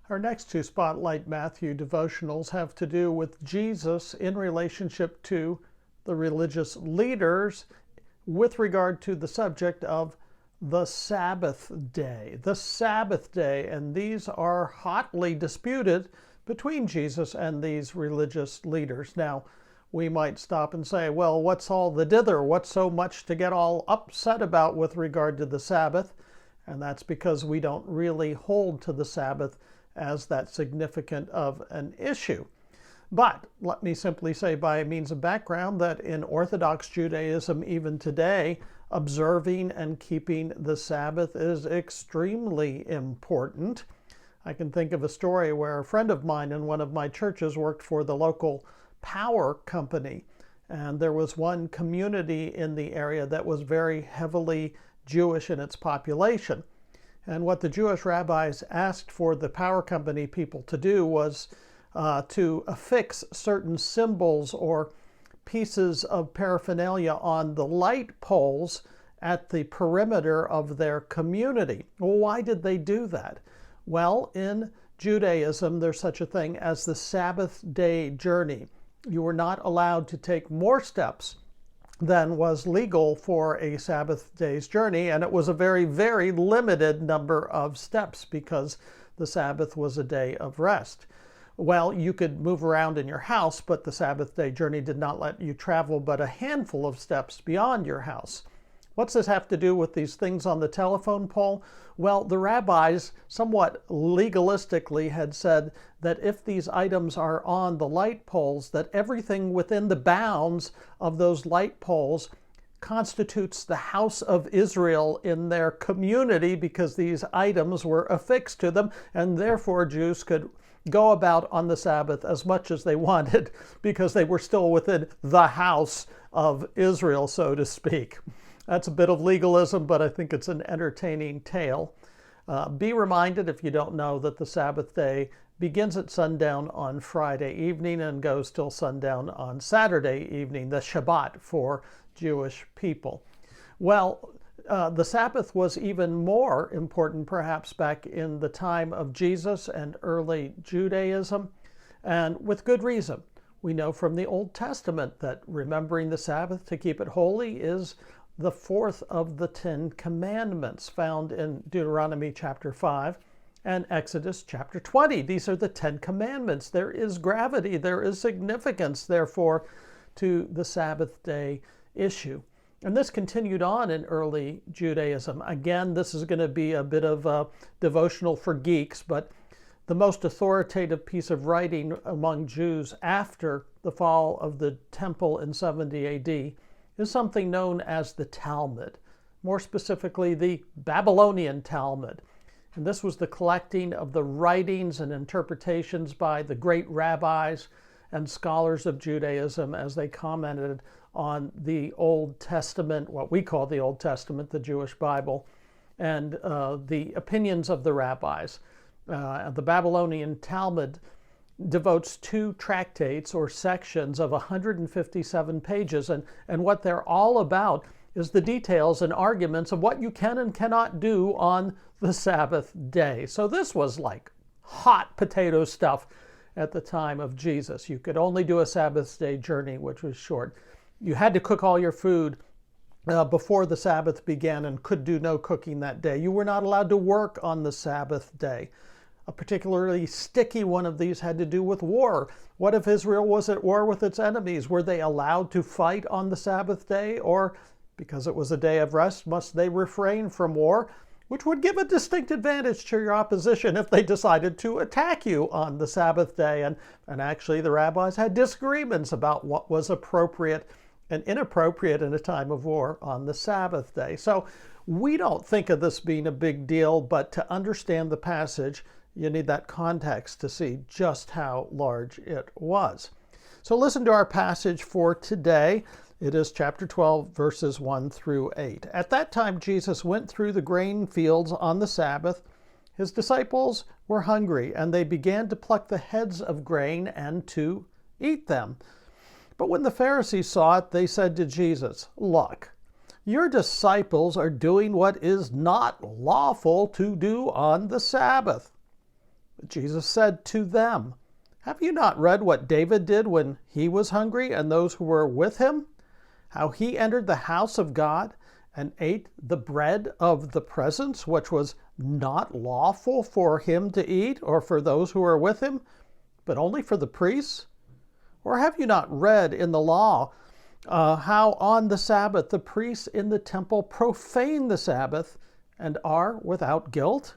Our next two Spotlight Matthew devotionals have to do with Jesus in relationship to the religious leaders with regard to the subject of the Sabbath day. The Sabbath day, and these are hotly disputed between Jesus and these religious leaders. Now, we might stop and say, well, what's all the dither? What's so much to get all upset about with regard to the Sabbath? And that's because we don't really hold to the Sabbath as that significant of an issue. But let me simply say by means of background that in Orthodox Judaism, even today, observing and keeping the Sabbath is extremely important. I can think of a story where a friend of mine in one of my churches worked for the local power company, and there was one community in the area that was very heavily Jewish in its population. And what the Jewish rabbis asked for the power company people to do was to affix certain symbols or pieces of paraphernalia on the light poles at the perimeter of their community. Well, why did they do that? Well, in Judaism, there's such a thing as the Sabbath day journey. You were not allowed to take more steps than was legal for a Sabbath day's journey, and it was a very, very limited number of steps because the Sabbath was a day of rest. Well, you could move around in your house, but the Sabbath day journey did not let you travel but a handful of steps beyond your house. What's this have to do with these things on the telephone pole? Well, the rabbis somewhat legalistically had said that if these items are on the light poles, that everything within the bounds of those light poles constitutes the house of Israel in their community because these items were affixed to them, and therefore Jews could go about on the Sabbath as much as they wanted because they were still within the house of Israel, so to speak. That's a bit of legalism, but I think it's an entertaining tale. Be reminded, if you don't know, that the Sabbath day begins at sundown on Friday evening and goes till sundown on Saturday evening, the Shabbat for Jewish people. Well, the Sabbath was even more important perhaps back in the time of Jesus and early Judaism, and with good reason. We know from the Old Testament that remembering the Sabbath to keep it holy is the fourth of the 10 commandments found in Deuteronomy chapter 5 and Exodus chapter 20. These are the 10 commandments. There is gravity, there is significance, therefore, to the Sabbath day issue. And this continued on in early Judaism. Again, this is going to be a bit of a devotional for geeks, but the most authoritative piece of writing among Jews after the fall of the temple in 70 AD is something known as the Talmud, more specifically the Babylonian Talmud. And this was the collecting of the writings and interpretations by the great rabbis and scholars of Judaism as they commented on the Old Testament, what we call the Old Testament, the Jewish Bible, and the opinions of the rabbis. The Babylonian Talmud devotes 2 tractates or sections of 157 pages, and what they're all about is the details and arguments of what you can and cannot do on the Sabbath day. So this was like hot potato stuff at the time of Jesus. You could only do a Sabbath day journey, which was short. You had to cook all your food before the Sabbath began and could do no cooking that day. You were not allowed to work on the Sabbath day. A particularly sticky one of these had to do with war. What if Israel was at war with its enemies? Were they allowed to fight on the Sabbath day? Or, because it was a day of rest, must they refrain from war? Which would give a distinct advantage to your opposition if they decided to attack you on the Sabbath day. And actually, the rabbis had disagreements about what was appropriate and inappropriate in a time of war on the Sabbath day. So we don't think of this being a big deal, but to understand the passage, you need that context to see just how large it was. So listen to our passage for today. It is chapter 12, verses 1 through 8. At that time, Jesus went through the grain fields on the Sabbath. His disciples were hungry, and they began to pluck the heads of grain and to eat them. But when the Pharisees saw it, they said to Jesus, "Look, your disciples are doing what is not lawful to do on the Sabbath." Jesus said to them, "Have you not read what David did when he was hungry and those who were with him? How he entered the house of God and ate the bread of the presence, which was not lawful for him to eat or for those who were with him, but only for the priests? Or have you not read in the law how on the Sabbath the priests in the temple profane the Sabbath and are without guilt?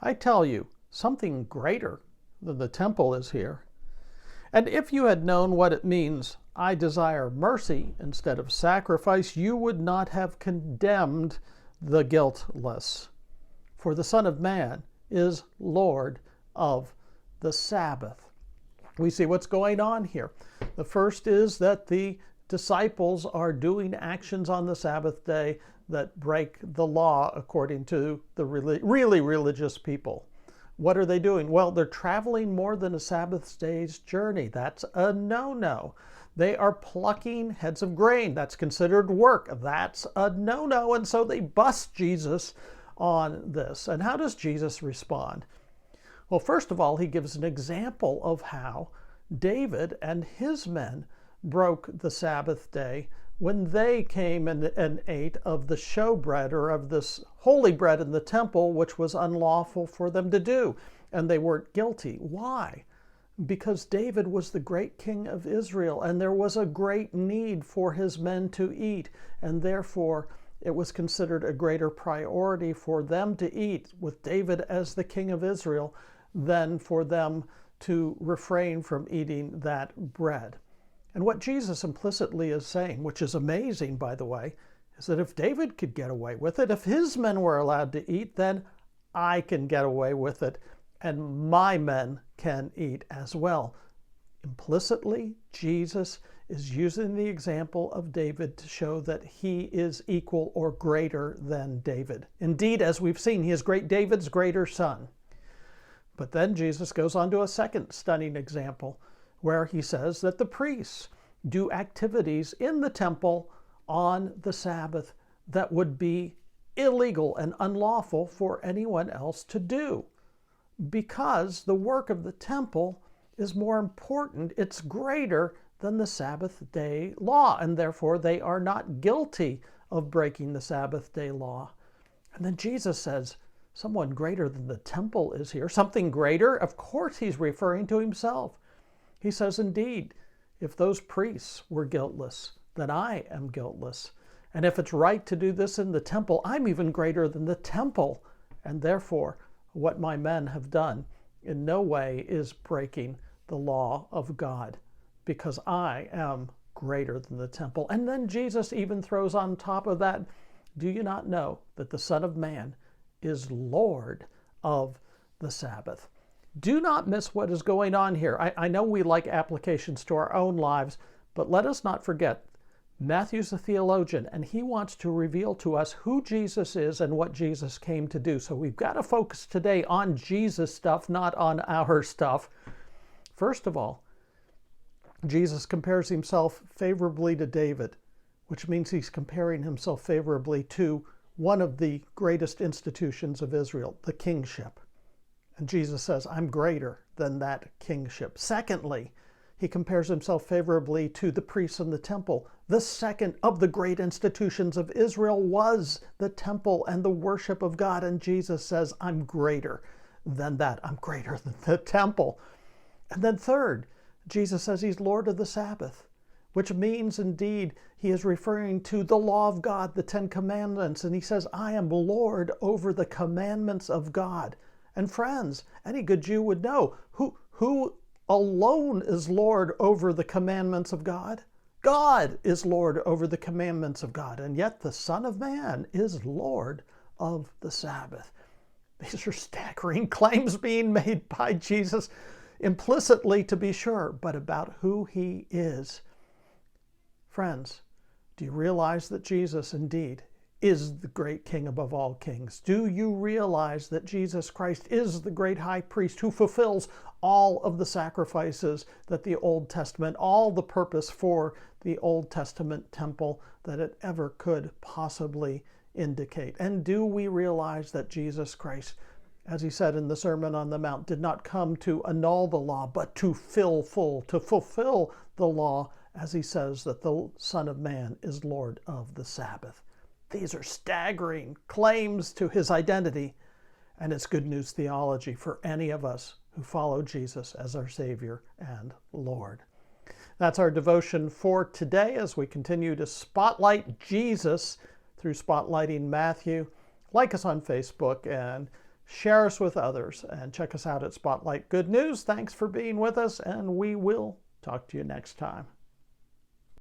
I tell you, something greater than the temple is here. And if you had known what it means, I desire mercy instead of sacrifice, you would not have condemned the guiltless. For the Son of Man is Lord of the Sabbath." We see what's going on here. The first is that the disciples are doing actions on the Sabbath day that break the law according to the really religious people. What are they doing? Well, they're traveling more than a Sabbath day's journey. That's a no-no. They are plucking heads of grain. That's considered work. That's a no-no. And so they bust Jesus on this. And how does Jesus respond? Well, first of all, he gives an example of how David and his men broke the Sabbath day when they came and ate of the showbread, or of this holy bread in the temple, which was unlawful for them to do. And they weren't guilty. Why? Because David was the great king of Israel, and there was a great need for his men to eat, and therefore it was considered a greater priority for them to eat with David as the king of Israel than for them to refrain from eating that bread. And what Jesus implicitly is saying, which is amazing, by the way, is that if David could get away with it, if his men were allowed to eat, then I can get away with it, and my men can eat as well. Implicitly, Jesus is using the example of David to show that he is equal or greater than David. Indeed, as we've seen, he is David's greater son. But then Jesus goes on to a second stunning example, where he says that the priests do activities in the temple on the Sabbath that would be illegal and unlawful for anyone else to do, because the work of the temple is more important, it's greater than the Sabbath day law, and therefore they are not guilty of breaking the Sabbath day law. And then Jesus says, someone greater than the temple is here. Something greater? Of course he's referring to himself. He says, indeed, if those priests were guiltless, then I am guiltless. And if it's right to do this in the temple, I'm even greater than the temple. And therefore, what my men have done in no way is breaking the law of God, because I am greater than the temple. And then Jesus even throws on top of that, do you not know that the Son of Man is Lord of the Sabbath? Do not miss what is going on here. I know we like applications to our own lives, but let us not forget, Matthew's a theologian, and he wants to reveal to us who Jesus is and what Jesus came to do. So we've got to focus today on Jesus stuff, not on our stuff. First of all, Jesus compares himself favorably to David, which means he's comparing himself favorably to one of the greatest institutions of Israel, the kingship. And Jesus says, I'm greater than that kingship. Secondly, he compares himself favorably to the priests in the temple. The second of the great institutions of Israel was the temple and the worship of God. And Jesus says, I'm greater than that. I'm greater than the temple. And then third, Jesus says he's Lord of the Sabbath, which means indeed he is referring to the law of God, the Ten Commandments. And he says, I am Lord over the commandments of God. And friends, any good Jew would know who alone is Lord over the commandments of God? God is Lord over the commandments of God. And yet the Son of Man is Lord of the Sabbath. These are staggering claims being made by Jesus, implicitly to be sure, but about who he is. Friends, do you realize that Jesus indeed is the great king above all kings? Do you realize that Jesus Christ is the great high priest who fulfills all of the sacrifices that the Old Testament, all the purpose for the Old Testament temple that it ever could possibly indicate? And do we realize that Jesus Christ as he said in the Sermon on the Mount, did not come to annul the law, but to fulfill the law, as he says that the Son of Man is Lord of the Sabbath. These are staggering claims to his identity, and it's good news theology for any of us who follow Jesus as our Savior and Lord. That's our devotion for today as we continue to spotlight Jesus through spotlighting Matthew. Like us on Facebook and share us with others, and check us out at Spotlight Good News. Thanks for being with us, and we will talk to you next time.